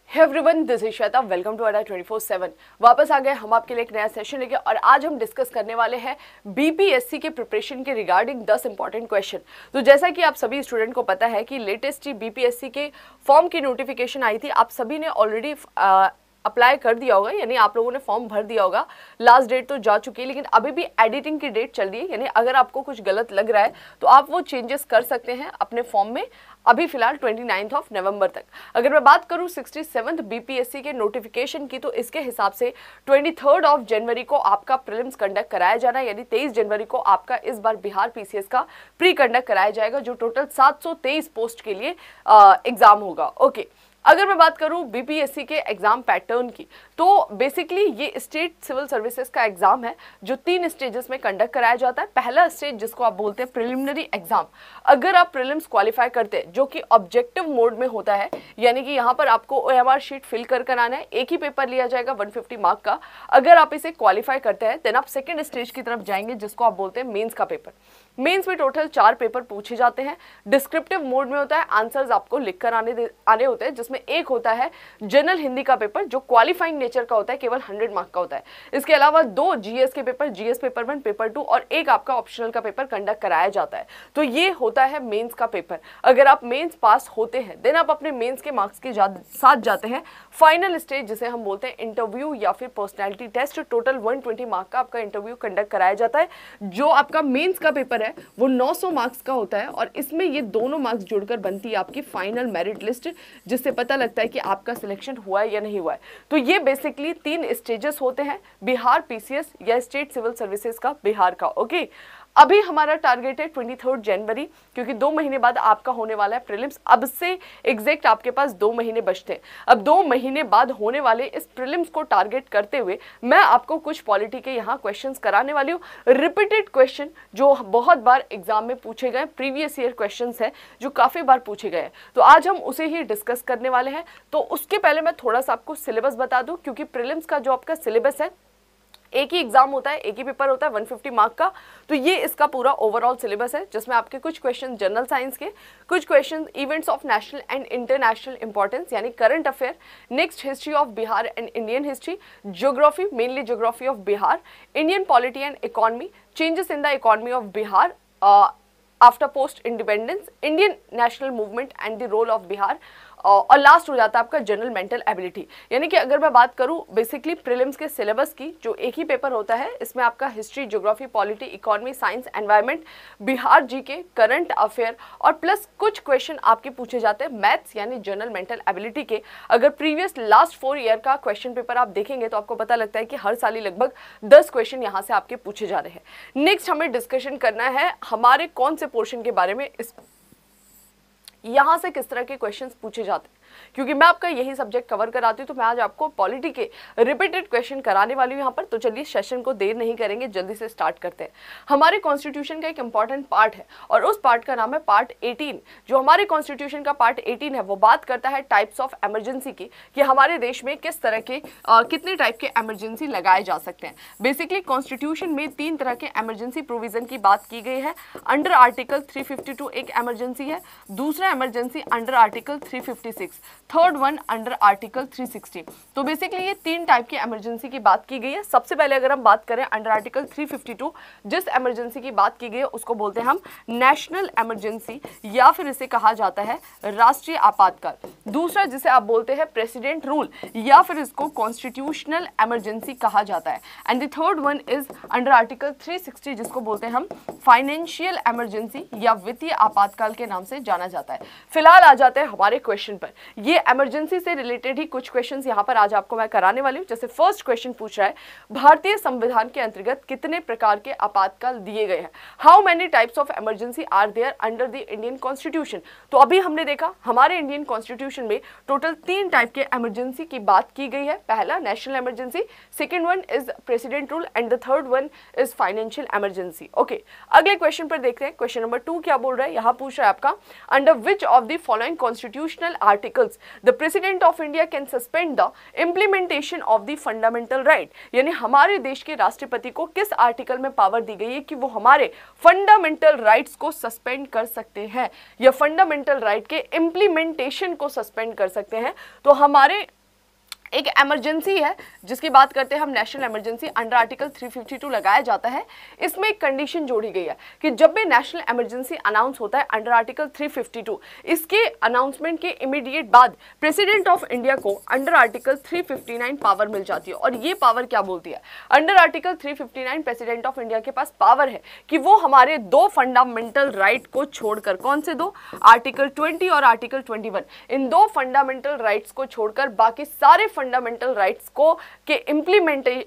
Hey everyone, this is Shweta. Welcome to Adda 24/7। वापस आ गए हम आपके लिए एक नया सेशन लेके और आज हम डिस्कस करने वाले हैं बीपीएससी के प्रिपरेशन के रिगार्डिंग 10 इंपॉर्टेंट क्वेश्चन। तो जैसा कि आप सभी स्टूडेंट को पता है कि लेटेस्ट ही बीपीएससी के फॉर्म की नोटिफिकेशन आई थी। आप सभी ने ऑलरेडी अप्लाई कर दिया होगा, यानी आप लोगों ने फॉर्म भर दिया होगा। लास्ट डेट तो जा चुकी है, लेकिन अभी भी एडिटिंग की डेट चल रही है। यानी अगर आपको कुछ गलत लग रहा है तो आप वो चेंजेस कर सकते हैं अपने फॉर्म में, अभी फिलहाल 29 नवंबर तक। अगर मैं बात करूं 67th बीपीएससी के नोटिफिकेशन की, तो इसके हिसाब से 23 जनवरी को आपका प्रीलिम्स कंडक्ट कराया जाना है। यानी 23 जनवरी को आपका इस बार बिहार पीसीएस का प्री कंडक्ट कराया जाएगा, जो टोटल 723 पोस्ट के लिए एग्जाम होगा। ओके, अगर मैं बात करूं बीपीएससी के एग्जाम पैटर्न की, तो बेसिकली ये स्टेट सिविल सर्विसेज का एग्जाम है जो 3 स्टेजेस में कंडक्ट कराया जाता है। पहला स्टेज जिसको आप बोलते हैं प्रिलिमिनरी एग्जाम। अगर आप प्रीलिम्स क्वालिफाई करते हैं, जो कि ऑब्जेक्टिव मोड में होता है, यानी कि यहाँ पर आपको ओएमआर शीट फिल कर कराना है, एक ही पेपर लिया जाएगा 150 मार्क का। अगर आप इसे क्वालिफाई करते हैं देन आप सेकेंड स्टेज की तरफ जाएंगे, जिसको आप बोलते हैं मेंस का पेपर। मेंस में टोटल 4 पेपर पूछे जाते हैं। डिस्क्रिप्टिव मोड में होता है, आंसर्स आपको लिखकर आने होते हैं, जिसमें एक होता है जनरल हिंदी का पेपर जो क्वालिफाइंग नेचर का होता है, केवल 100 मार्क का होता है। इसके अलावा 2 जीएस के पेपर, जीएस पेपर 1, पेपर 2 और एक आपका ऑप्शनल का पेपर कंडक्ट कराया जाता है। तो ये होता है मेंस का पेपर। अगर आप मेंस पास होते हैं देन आप अपने मेंस के मार्क्स के साथ जाते हैं फाइनल स्टेज, जिसे हम बोलते हैं इंटरव्यू या फिर पर्सनैलिटी टेस्ट। टोटल 120 मार्क का आपका इंटरव्यू कंडक्ट कराया जाता है। जो आपका मेंस का पेपर है वो 900 मार्क्स का होता है और इसमें ये दोनों मार्क्स जुड़कर बनती है आपकी फाइनल मेरिट लिस्ट, जिससे पता लगता है कि आपका सिलेक्शन हुआ है या नहीं हुआ है। तो ये बेसिकली 3 स्टेजेस होते हैं बिहार पीसीएस या स्टेट सिविल सर्विसेज का बिहार का। ओके, अभी हमारा टारगेट है 23 जनवरी, क्योंकि 2 महीने बाद आपका होने वाला है प्रीलिम्स। अब से एग्जैक्ट आपके पास 2 महीने बचते हैं। अब 2 महीने बाद होने वाले इस प्रीलिम्स को टारगेट करते हुए मैं आपको कुछ पॉलिटी के यहाँ क्वेश्चंस कराने वाली हूँ। रिपीटेड क्वेश्चन जो बहुत बार एग्जाम में पूछे गए, प्रीवियस ईयर क्वेश्चंस है जो काफी बार पूछे गए, तो आज हम उसे ही डिस्कस करने वाले हैं। तो उसके पहले मैं थोड़ा सा आपको सिलेबस बता दूं, क्योंकि प्रीलिम्स का जो आपका सिलेबस है, एक ही एग्जाम होता है, एक ही पेपर होता है 150 मार्क का। तो ये इसका पूरा ओवरऑल सिलेबस है, जिसमें आपके कुछ क्वेश्चन जनरल साइंस के, कुछ question events of national and international importance यानी current affair, next history of Bihar and Indian history, geography mainly geography of Bihar, Indian polity and economy, changes in the economy of Bihar after post independence, Indian national movement and the role of Bihar, और last हो जाता है आपका general mental ability. यानी कि अगर मैं बात करूं बेसिकली प्रीलिम्स के सिलेबस की, जो एक ही पेपर होता है, इसमें आपका history, geography, polity, economy, science, environment, Bihar GK, current affair और प्लस कुछ क्वेश्चन आपके पूछे जाते हैं मैथ्स यानी जनरल मेंटल एबिलिटी के। अगर प्रीवियस लास्ट 4 ईयर का क्वेश्चन पेपर आप देखेंगे तो आपको पता लगता है कि हर साल ही लगभग 10 क्वेश्चन यहाँ से आपके पूछे जा रहे हैं। नेक्स्ट हमें डिस्कशन करना है हमारे कौन से पोर्शन के बारे में, यहां से किस तरह के क्वेश्चंस पूछे जाते हैं, क्योंकि मैं आपका यही सब्जेक्ट कवर कराती हूँ। तो मैं आज आपको पॉलिटी के रिपीटेड क्वेश्चन कराने वाली हूँ यहाँ पर। तो चलिए सेशन को देर नहीं करेंगे, जल्दी से स्टार्ट करते हैं। हमारे कॉन्स्टिट्यूशन का एक इंपॉर्टेंट पार्ट है और उस पार्ट का नाम है पार्ट 18। जो हमारे कॉन्स्टिट्यूशन का पार्ट 18 है वो बात करता है टाइप्स ऑफ इमरजेंसी की, कि हमारे देश में किस तरह के कितने टाइप के इमरजेंसी लगाए जा सकते हैं। बेसिकली कॉन्स्टिट्यूशन में 3 तरह के इमरजेंसी प्रोविजन की बात की गई है। अंडर आर्टिकल 352 एक इमरजेंसी है, दूसरा emergency under article 356, third one under article 360। तो बेसिकली ये 3 टाइप की इमरजेंसी की बात की गई है। सबसे पहले अगर हम बात करें अंडर आर्टिकल 352, जिस इमरजेंसी की बात की गई है उसको बोलते हैं हम नेशनल इमरजेंसी या फिर इसे कहा जाता है राष्ट्रीय आपातकाल। दूसरा जिसे आप बोलते हैं प्रेसिडेंट रूल या फिर इसको कॉन्स्टिट्यूशनल इमरजेंसी कहा जाता है। And the third one is under article 360, जिसको बोलते हैं हम फाइनेंशियल इमरजेंसी या वित्तीय आपातकाल के नाम से जाना जाता है। फिलहाल आ जाते हैं हमारे क्वेश्चन पर। ये इमरजेंसी से रिलेटेड ही कुछ क्वेश्चंस यहाँ पर आज आपको मैं कराने वाली हूँ। जैसे फर्स्ट क्वेश्चन पूछ रहा है, भारतीय संविधान के अंतर्गत कितने प्रकार के आपातकाल दिए गए हैं? How many types of emergency are there under the Indian constitution? तो अभी हमने देखा हमारे इंडियन कॉन्स्टिट्यूशन में टोटल 3 टाइप के इमरजेंसी की बात की गई है। पहला national emergency, second one is president rule and the third one is financial emergency. Okay, अगले क्वेश्चन पर देखते हैं। क्वेश्चन नंबर 2 क्या बोल रहा है? यहाँ पूछ रहा है आपका, under which of the following constitutional articles the president of India can suspend the implementation of the fundamental right? यानी हमारे देश के राष्ट्रपति को किस आर्टिकल में पावर दी गई है कि वो हमारे फंडामेंटल राइट्स को सस्पेंड कर सकते हैं या फंडामेंटल राइट के इम्प्लीमेंटेशन को सस्पेंड कर सकते हैं? तो हमारे एक इमरजेंसी है जिसकी बात करते हैं हम, नेशनल इमरजेंसी अंडर आर्टिकल 352 लगाया जाता है। इसमें एक कंडीशन जोड़ी गई है कि जब भी नेशनल इमरजेंसी अनाउंस होता है अंडर आर्टिकल 352, इसके अनाउंसमेंट के इमीडिएट बाद प्रेसिडेंट ऑफ इंडिया को अंडर आर्टिकल 359 पावर मिल जाती है। और ये पावर क्या बोलती है? Under article 359 president of India के पास पावर है कि वो हमारे दो फंडामेंटल राइट को छोड़कर, कौन से दो? आर्टिकल 20 और आर्टिकल 21, इन दो फंडामेंटल राइट्स को छोड़कर बाकी सारे फंडामेंटल राइट्स को के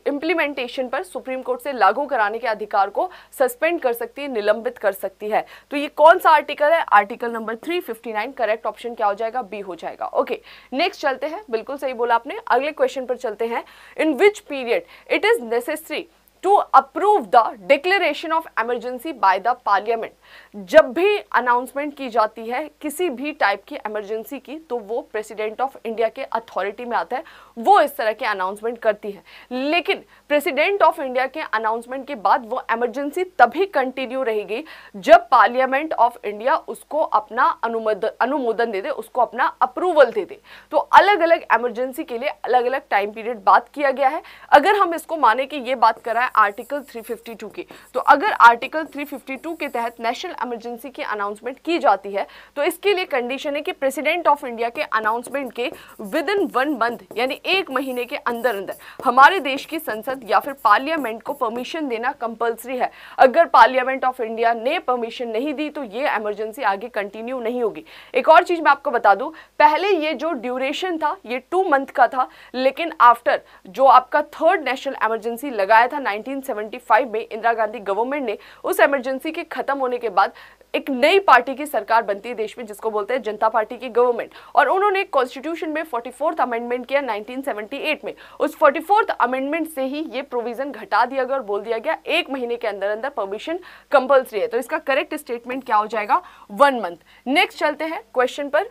इंप्लीमेंटेशन पर सुप्रीम कोर्ट से लागू कराने के अधिकार को सस्पेंड कर सकती है, निलंबित कर सकती है। तो ये कौन सा आर्टिकल है? Article number 359। करेक्ट ऑप्शन क्या हो जाएगा? बी हो जाएगा। ओके, नेक्स्ट चलते हैं, बिल्कुल सही बोला आपने। अगले क्वेश्चन पर चलते हैं। In which period it is necessary to approve the declaration of emergency by the parliament? जब भी अनाउंसमेंट की जाती है किसी भी टाइप की इमरजेंसी की, तो वो प्रेसिडेंट ऑफ इंडिया के अथॉरिटी में आता है, वो इस तरह के अनाउंसमेंट करती है। लेकिन प्रेसिडेंट ऑफ इंडिया के अनाउंसमेंट के बाद वो इमरजेंसी तभी कंटिन्यू रहेगी जब पार्लियामेंट ऑफ इंडिया उसको अपना अनुमोदन दे दे, उसको अपना अप्रूवल दे दे। तो अलग अलग इमरजेंसी के लिए अलग अलग टाइम पीरियड बात किया गया है। अगर हम इसको माने कि ये बात कर रहा है आर्टिकल 352 की, तो अगर आर्टिकल 352 के तहत नेशनल इमरजेंसी की अनाउंसमेंट की जाती है तो इसके लिए कंडीशन है कि प्रेसिडेंट ऑफ इंडिया के अनाउंसमेंट के विद इन 1 मंथ, यानी 1 महीने के अंदर अंदर हमारे देश की संसद या फिर पार्लियामेंट को परमिशन देना कंपलसरी है। अगर पार्लियामेंट ऑफ इंडिया ने परमिशन नहीं दी तो ये इमरजेंसी आगे कंटिन्यू नहीं होगी। एक और चीज मैं आपको बता दूं, पहले ये जो ड्यूरेशन था ये 2 मंथ का था, लेकिन आफ्टर जो आपका थर्ड नेशनल इमरजेंसी लगाया था 1975 में इंदिरा गांधी गवर्नमेंट ने, उस इमरजेंसी के खत्म होने के बाद एक नई पार्टी की सरकार बनती है देश में जिसको बोलते हैं जनता पार्टी की गवर्नमेंट, और उन्होंने कॉन्स्टिट्यूशन में 44th अमेंडमेंट किया 1978 में। उस 44th अमेंडमेंट से ही ये प्रोविजन घटा दिया गया और बोल दिया गया 1 महीने के अंदर अंदर परमिशन कंपल्सरी है। तो इसका करेक्ट स्टेटमेंट क्या हो जाएगा? 1 मंथ। नेक्स्ट चलते हैं क्वेश्चन पर।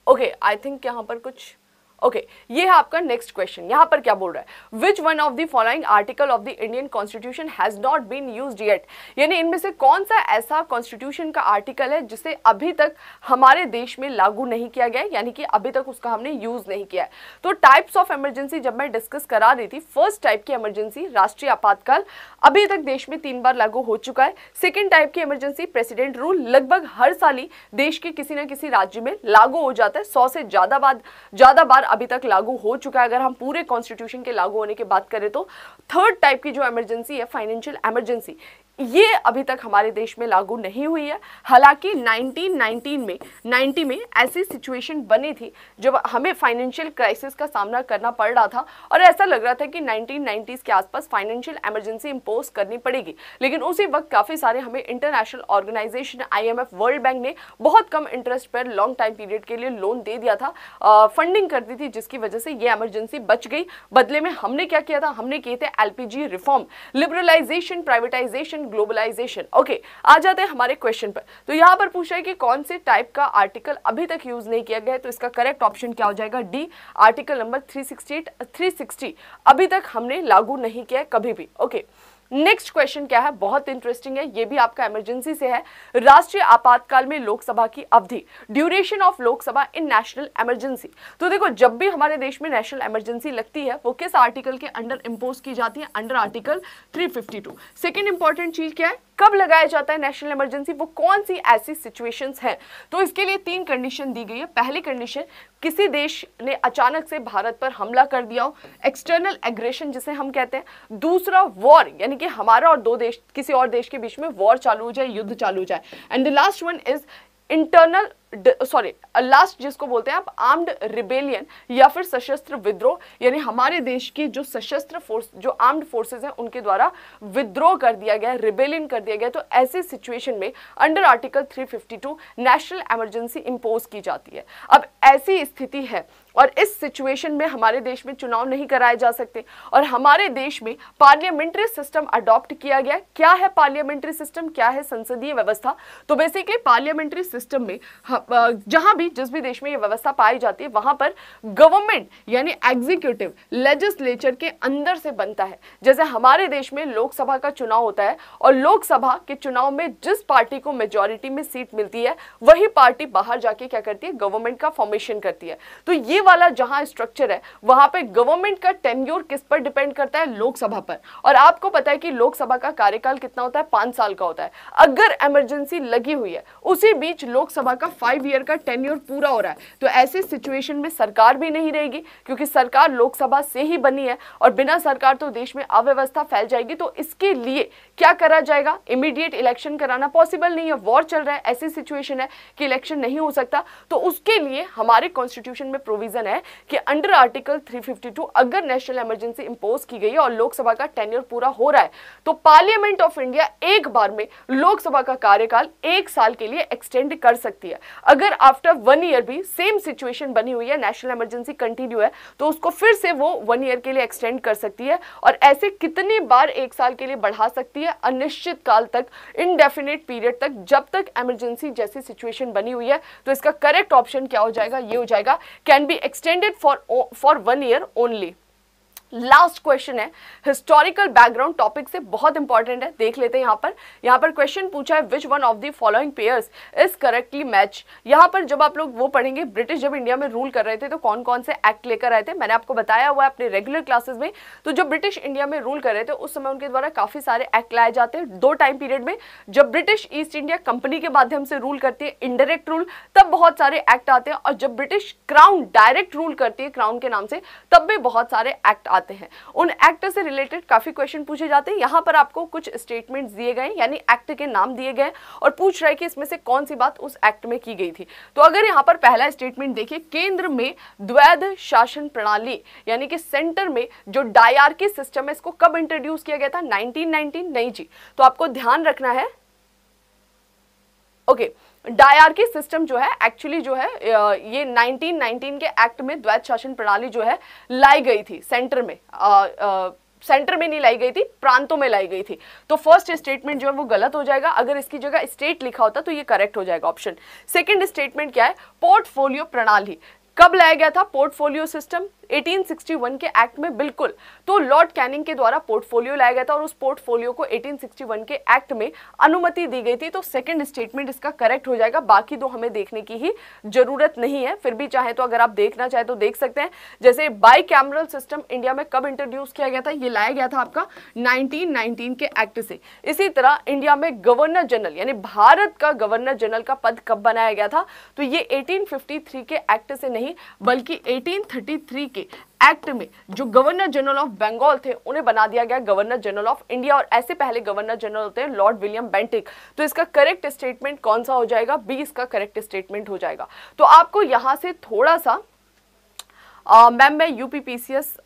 ओके, आई थिंक यहां पर कुछ ये है आपका नेक्स्ट क्वेश्चन। यहां पर क्या बोल रहा है? Which one of the following article of the Indian constitution has not been used yet? यानी इनमें से कौन सा ऐसा कॉन्स्टिट्यूशन का आर्टिकल है जिसे अभी तक हमारे देश में लागू नहीं किया गया, यानी कि अभी तक उसका हमने यूज नहीं किया है। तो टाइप्स ऑफ इमरजेंसी जब मैं डिस्कस करा रही थी, फर्स्ट टाइप की इमरजेंसी राष्ट्रीय आपातकाल अभी तक देश में 3 बार लागू हो चुका है। सेकेंड टाइप की इमरजेंसी प्रेसिडेंट रूल लगभग हर साल ही देश के किसी न किसी राज्य में लागू हो जाता है, 100 से ज्यादा बार अभी तक लागू हो चुका है। अगर हम पूरे कॉन्स्टिट्यूशन के लागू होने की बात करें तो थर्ड टाइप की जो इमरजेंसी है फाइनेंशियल इमरजेंसी, ये अभी तक हमारे देश में लागू नहीं हुई है। हालांकि 1990 में ऐसी सिचुएशन बनी थी जब हमें फाइनेंशियल क्राइसिस का सामना करना पड़ रहा था और ऐसा लग रहा था कि 1990s के आसपास फाइनेंशियल इमरजेंसी इंपोज करनी पड़ेगी। लेकिन उसी वक्त काफी सारे हमें international organisation, IMF, world bank ने बहुत कम इंटरेस्ट पर लॉन्ग टाइम पीरियड के लिए लोन दे दिया था, फंडिंग कर दी थी, जिसकी वजह से ये इमरजेंसी बच गई। बदले में हमने क्या किया था? हमने किए थे LPG reform, liberalisation, privatisation, globalisation. Okay, आ जाते हैं हमारे क्वेश्चन पर। तो यहां पर पूछा है कि कौन से टाइप का आर्टिकल अभी तक यूज नहीं किया गया है, तो इसका करेक्ट ऑप्शन क्या हो जाएगा? डी, आर्टिकल नंबर 360 अभी तक हमने लागू नहीं किया है कभी भी। ओके, नेक्स्ट क्वेश्चन क्या है? बहुत इंटरेस्टिंग है, ये भी आपका इमरजेंसी से है। राष्ट्रीय आपातकाल में लोकसभा की अवधि, duration of Lok Sabha in national emergency. तो देखो, जब भी हमारे देश में नेशनल इमरजेंसी लगती है वो किस आर्टिकल के अंडर इंपोज की जाती है? Under article 352। सेकेंड इंपॉर्टेंट चीज क्या है? कब लगाया जाता है नेशनल इमरजेंसी? वो कौन सी ऐसी सिचुएशंस हैं? तो इसके लिए 3 कंडीशन दी गई है। पहली कंडीशन, किसी देश ने अचानक से भारत पर हमला कर दिया हो, एक्सटर्नल एग्रेशन जिसे हम कहते हैं। दूसरा, वॉर, यानी कि हमारा और दो देश, किसी और देश के बीच में वॉर चालू हो जाए, युद्ध चालू हो जाए। And the last one is internal, last जिसको बोलते हैं आप आर्म्ड रिबेलियन या फिर सशस्त्र विद्रोह, यानी हमारे देश की जो सशस्त्र फोर्स, जो आर्म्ड फोर्सेस हैं, उनके द्वारा विद्रोह कर दिया गया, रिबेलियन कर दिया गया। तो ऐसी सिचुएशन में under article 352 national emergency impose की जाती है। अब ऐसी स्थिति है और इस सिचुएशन में हमारे देश में चुनाव नहीं कराए जा सकते और हमारे देश में पार्लियामेंट्री सिस्टम अडॉप्ट किया गया। क्या है पार्लियामेंट्री सिस्टम? क्या है संसदीय व्यवस्था? तो बेसिकली पार्लियामेंट्री सिस्टम में जहां भी जिस भी देश में ये व्यवस्था पाई जाती है वहां पर गवर्नमेंट यानी एग्जीक्यूटिव लेजिस्लेचर के अंदर से बनता है। जैसे हमारे देश में लोकसभा का चुनाव होता है और लोकसभा के चुनाव में जिस पार्टी को मेजॉरिटी में सीट मिलती है वही पार्टी बाहर जाके क्या करती है, गवर्नमेंट का फॉर्मेशन करती है। तो ये वाला जहां स्ट्रक्चर है वहां पे गवर्नमेंट का टेन्योर किस पर डिपेंड करता है, लोकसभा पर। और आपको पता है कि लोकसभा का कार्यकाल कितना होता है, 5 साल का होता है। अगर इमरजेंसी लगी हुई है उसी बीच लोकसभा का 5 ईयर का टेन्योर पूरा हो रहा है, तो ऐसे सिचुएशन में सरकार भी नहीं रहेगी, क्योंकि सरकार लोकसभा से ही बनी है और बिना सरकार तो देश में अव्यवस्था फैल जाएगी। तो इसके लिए क्या करा जाएगा, इमीडिएट इलेक्शन कराना पॉसिबल नहीं है, वॉर चल रहा है, ऐसी सिचुएशन है कि इलेक्शन नहीं हो सकता। तो उसके लिए हमारे कॉन्स्टिट्यूशन में प्रोविजन है कि अंडर आर्टिकल 352 अगर नेशनल इमरजेंसी इंपोज की गई है और लोकसभा का टेन्योर पूरा हो रहा है तो पार्लियामेंट ऑफ इंडिया एक बार में लोकसभा का कार्यकाल 1 साल के लिए एक्सटेंड कर सकती है। अगर आफ्टर 1 ईयर भी सेम सिचुएशन बनी हुई है, नेशनल इमरजेंसी कंटिन्यू है, तो उसको फिर से वो 1 ईयर के लिए एक्सटेंड कर सकती है। और ऐसे कितनी बार 1 साल के लिए बढ़ा सकती है, अनिश्चित काल तक, इनडेफिनेट पीरियड तक, जब तक इमरजेंसी जैसी सिचुएशन बनी हुई है। तो इसका करेक्ट ऑप्शन क्या हो जाएगा, ये हो जाएगा can be extended for 1 year only. Last question है हिस्टोरिकल बैकग्राउंड टॉपिक से, बहुत इंपॉर्टेंट है, देख लेते हैं। यहाँ पर क्वेश्चन पूछा है which one of the following pairs is correctly match. यहाँ पर जब आप लोग वो पढ़ेंगे, ब्रिटिश जब इंडिया में रूल कर रहे थे तो कौन कौन से एक्ट लेकर आए थे, मैंने आपको बताया हुआ है अपने रेगुलर क्लासेस में। तो जब ब्रिटिश इंडिया में रूल कर रहे थे उस समय उनके द्वारा काफी सारे एक्ट लाए जाते हैं 2 टाइम पीरियड में। जब ब्रिटिश ईस्ट इंडिया कंपनी के माध्यम से रूल करती है, इनडायरेक्ट रूल, तब बहुत सारे एक्ट आते हैं। और जब ब्रिटिश क्राउन डायरेक्ट रूल करती है क्राउन के नाम से, तब भी बहुत सारे एक्ट आते हैं। उन एक्ट से रिलेटेड काफी क्वेश्चन पूछे जाते हैं। यहां पर आपको कुछ स्टेटमेंट्स दिए गए यानी एक्ट के नाम दिए गए और पूछ रहा है कि इसमें से कौन सी बात उस एक्ट में की गई थी। तो अगर यहां पर पहला स्टेटमेंट देखिए, केंद्र में द्वैध शासन प्रणाली यानी कि सेंटर में जो डायरकी सिस्टम है इसको कब इंट्रोड्यूस किया गया था, 1919? नहीं जी। तो आपको ध्यान रखना है, ओके, डायरकी सिस्टम जो है एक्चुअली जो है ये 1919 के एक्ट में द्वैध शासन प्रणाली जो है लाई गई थी सेंटर में, सेंटर में नहीं लाई गई थी, प्रांतों में लाई गई थी। तो फर्स्ट स्टेटमेंट जो है वो गलत हो जाएगा। अगर इसकी जगह स्टेट लिखा होता तो ये करेक्ट हो जाएगा ऑप्शन। सेकंड स्टेटमेंट क्या है, पोर्टफोलियो प्रणाली कब लाया गया था, पोर्टफोलियो सिस्टम 1861 के एक्ट में, बिल्कुल। तो लॉर्ड कैनिंग के द्वारा पोर्टफोलियो लाया गया था और उस पोर्टफोलियो को 1861 के एक्ट में अनुमति दी गई थी। तो सेकंड स्टेटमेंट इसका करेक्ट हो जाएगा। बाकी दो हमें देखने की ही जरूरत नहीं है, फिर भी चाहे तो अगर आप देखना चाहे तो देख सकते हैं। जैसे बाई कैमरल सिस्टम इंडिया में कब इंट्रोड्यूस किया गया था, ये लाया गया था आपका 1919 के एक्ट से। इसी तरह इंडिया में गवर्नर जनरल यानी भारत का गवर्नर जनरल का पद कब बनाया गया था, तो ये 1853 के एक्ट से नहीं बल्कि 1833 के एक्ट में जो गवर्नर जनरल ऑफ बंगाल थे उन्हें बना दिया गया गवर्नर जनरल ऑफ इंडिया। और ऐसे पहले गवर्नर जनरल होते हैं लॉर्ड विलियम बेंटिक। तो इसका करेक्ट स्टेटमेंट कौन सा हो जाएगा, बी इसका करेक्ट स्टेटमेंट हो जाएगा। तो आपको यहां से थोड़ा सा मैम मैं यूपीपीसीएस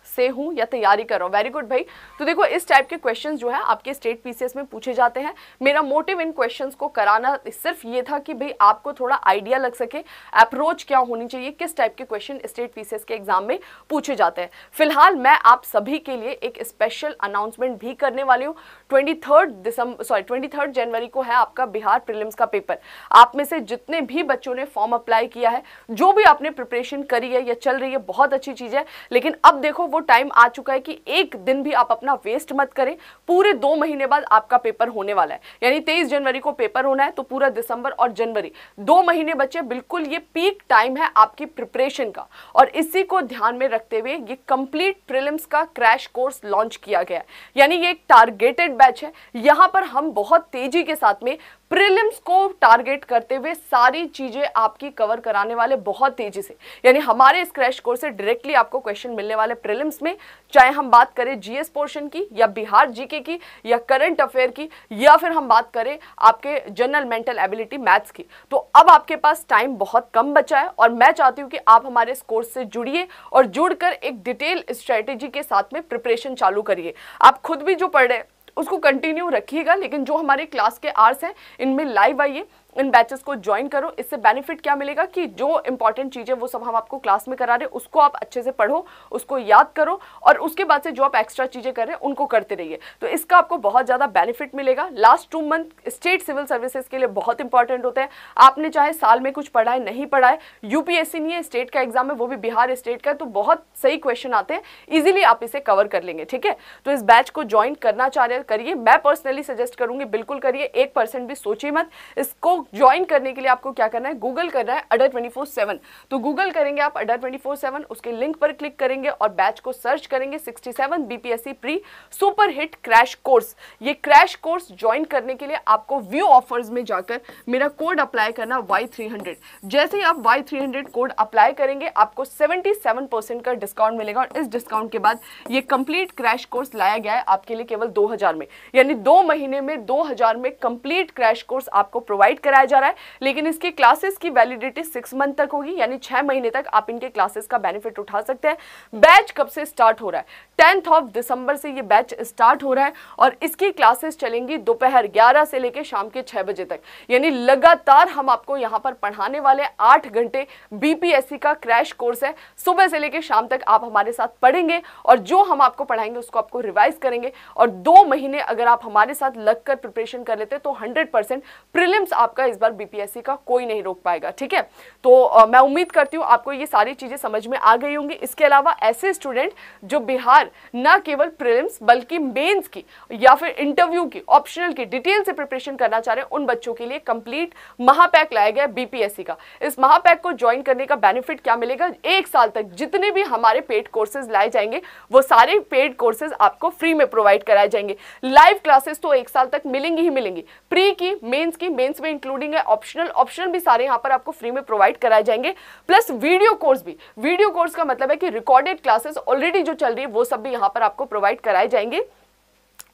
से हूं या तैयारी कर रहा हूं, वेरी गुड भाई। तो देखो इस टाइप के क्वेश्चंस जो है आपके स्टेट पीसीएस में पूछे जाते हैं। मेरा मोटिव इन क्वेश्चंस को कराना सिर्फ ये था कि भाई आपको थोड़ा आइडिया लग सके अप्रोच क्या होनी चाहिए, किस टाइप के क्वेश्चन स्टेट पीसीएस के एग्जाम में पूछे जाते हैं। फिलहाल मैं आप सभी के लिए एक स्पेशल अनाउंसमेंट भी करने वाली हूँ। 23 जनवरी को है आपका बिहार प्रीलिम्स का पेपर। आप में से जितने भी बच्चों ने फॉर्म अप्लाई किया है, जो भी आपने प्रिपरेशन करी है या चल रही है, बहुत अच्छी चीज है। लेकिन अब देखो वो टाइम आ चुका है कि एक दिन भी आप अपना वेस्ट मत करें। पूरे 2 महीने बाद आपका पेपर होने वाला है, यानी 23 जनवरी को पेपर होना है। तो पूरा दिसंबर और जनवरी 2 महीने बचे, बिल्कुल ये पीक टाइम है आपकी प्रिपरेशन का। और इसी को ध्यान में रखते हुए ये कंप्लीट प्रीलिम्स का क्रैश कोर्स लॉन्च किया गया है। यानी ये एक टारगेटेड बैच है। यहां पर हम बहुत तेजी के साथ में प्रीलिम्स को टारगेट करते हुए सारी चीजें आपकी कवर कराने वाले, बहुत तेजी से। यानी हमारे इस क्रैश कोर्स से डायरेक्टली आपको क्वेश्चन मिलने वाले प्रीलिम्स में, चाहे हम बात करें जीएस पोर्शन की या बिहार जीके की या करंट अफेयर की या फिर हम बात करें आपके जनरल मेंटल एबिलिटी मैथ्स की। तो अब आपके पास टाइम बहुत कम बचा है और मैं चाहती हूं कि आप हमारे इस कोर्स से जुड़िए और जुड़कर एक डिटेल स्ट्रेटेजी के साथ में प्रिपरेशन चालू करिए। आप खुद भी जो पढ़ रहे हैं उसको कंटिन्यू रखिएगा, लेकिन जो हमारे क्लास के आवर्स हैं इनमें लाइव आइए, इन बैचेस को ज्वाइन करो। इससे बेनिफिट क्या मिलेगा कि जो इंपॉर्टेंट चीजें वो सब हम आपको क्लास में करा रहे हैं उसको आप अच्छे से पढ़ो, उसको याद करो और उसके बाद से जो आप एक्स्ट्रा चीजें कर रहे हैं उनको करते रहिए। तो इसका आपको बहुत ज्यादा बेनिफिट मिलेगा। Last 2 month state civil services के लिए बहुत इंपॉर्टेंट होते हैं। आपने चाहे साल में कुछ पढ़ा है नहीं पढ़ा है, यूपीएससी नहीं है, स्टेट का एग्जाम है, वो भी बिहार स्टेट का, तो बहुत सही क्वेश्चन आते हैं, इजीली आप इसे कवर कर लेंगे। ठीक है, तो इस बैच को ज्वाइन करना चाह रहे करिए, मैं पर्सनली सजेस्ट करूंगी बिल्कुल करिए, 1% भी सोचिए मत। इसको ज्वाइन करने के लिए आपको क्या करना है, गूगल करना है अडा 24/7। तो गूगल करेंगे आप अडा 24/7, उसके लिंक पर क्लिक करेंगे और बैच को सर्च करेंगे 67 BPSC pre super hit crash course. ये क्रैश कोर्स ज्वाइन करने के लिए आपको व्यू ऑफर्स में जाकर मेरा कोड अप्लाई करना Y300। जैसे ही आप Y300 कोड अप्लाई करेंगे आपको 77% का डिस्काउंट मिलेगा और इस डिस्काउंट के बाद ये कंप्लीट क्रैश कोर्स लाया गया है आपके लिए केवल 2000 में, यानी 2 महीने में 2000 में कंप्लीट क्रैश कोर्स आपको प्रोवाइड कराया जा रहा है। लेकिन इसकी क्लासेस की वैलिडिटी 6 मंथ तक होगी, यानी 6 महीने तक आप इनके क्लासेस का बेनिफिट उठा सकते हैं। बैच कब से स्टार्ट हो रहा है, 10 दिसंबर से ये बैच स्टार्ट हो रहा है और इसकी क्लासेस चलेंगी दोपहर 11 से लेकर शाम के 6 बजे तक, यानी लगातार हम आपको यहाँ पर पढ़ाने वाले 8 घंटे बीपीएससी का क्रैश कोर्स है। सुबह से लेकर शाम तक आप हमारे साथ पढ़ेंगे और जो हम आपको पढ़ाएंगे उसको आपको रिवाइज करेंगे और 2 महीने अगर आप हमारे साथ लगकर प्रिपरेशन कर लेते तो 100% प्रीलिम्स आपका इस बार बीपीएससी का कोई नहीं रोक पाएगा। ठीक है, तो मैं उम्मीद करती हूँ आपको ये सारी चीजें समझ में आ गई होंगी। इसके अलावा ऐसे स्टूडेंट जो बिहार न केवल प्रीलिम्स बल्कि मेंस की या फिर इंटरव्यू की, ऑप्शनल की डिटेल से प्रिपरेशन करना चाह रहे हैं, उन बच्चों के लिए कंप्लीट महापैक लाया गया बीपीएससी का। इस महापैक को ज्वाइन करने का बेनिफिट क्या मिलेगा, 1 साल तक जितने भी हमारे पेड कोर्सेज लाए जाएंगे वो सारे पेड कोर्सेज आपको फ्री में प्रोवाइड कराए जाएंगे। लाइव क्लासेस तो 1 साल तक मिलेंगी ही मिलेंगी, प्री की, मेंस में इंक्लूडिंग है, ऑप्शनल भी सारे यहाँ पर आपको फ्री में प्रोवाइड कराए जाएंगे। प्लस वीडियो कोर्स भी, वीडियो कोर्स का मतलब है कि रिकॉर्डेड क्लासेस ऑलरेडी जो चल रही है वो सब भी यहाँ पर आपको प्रोवाइड कराए जाएंगे।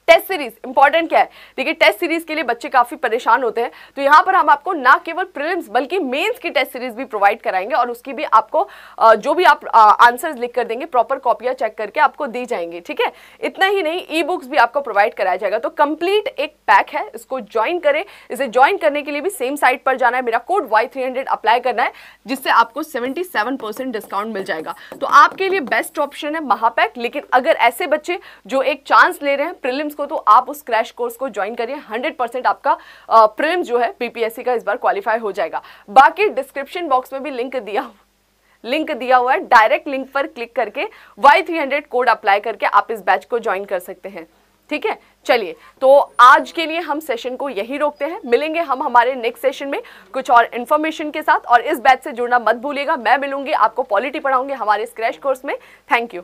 टेस्ट सीरीज इंपॉर्टेंट क्या है, देखिए टेस्ट सीरीज के लिए बच्चे काफी परेशान होते हैं, तो यहाँ पर हम आपको ना केवल प्रीलिम्स बल्कि मेंस की टेस्ट सीरीज भी प्रोवाइड कराएंगे और उसकी भी आपको जो भी आप आंसर्स लिख कर देंगे प्रॉपर कॉपियां चेक करके आपको दी जाएंगी। ठीक है, इतना ही नहीं, ई बुक्स भी आपको प्रोवाइड कराया जाएगा। तो कंप्लीट एक पैक है, इसको ज्वाइन करें। इसे ज्वाइन करने के लिए भी सेम साइट पर जाना है, मेरा कोड Y300 अप्लाई करना है जिससे आपको 77% डिस्काउंट मिल जाएगा। तो आपके लिए बेस्ट ऑप्शन है महापैक। लेकिन अगर ऐसे बच्चे जो एक चांस ले रहे हैं प्रीलिम्स को, तो आप उस क्रैश कोर्स को ज्वाइन करिए, 100% आपका प्रीलिम्स जो है बीपीएससी का इस बार क्वालिफाई हो जाएगा। बाकी डिस्क्रिप्शन बॉक्स में भी लिंक दिया हुआ है, डायरेक्ट लिंक पर क्लिक करके Y300 कोड अप्लाई करके आप इस बैच को ज्वाइन कर सकते हैं। ठीक है, चलिए तो आज के लिए हम सेशन को यही रोकते हैं, मिलेंगे हम हमारे नेक्स्ट सेशन में कुछ और इन्फॉर्मेशन के साथ। और इस बैच से जुड़ना मत भूलिएगा, मैं मिलूंगी आपको, पॉलिटी पढ़ाऊंगी हमारे इस क्रैश कोर्स में। Thank you.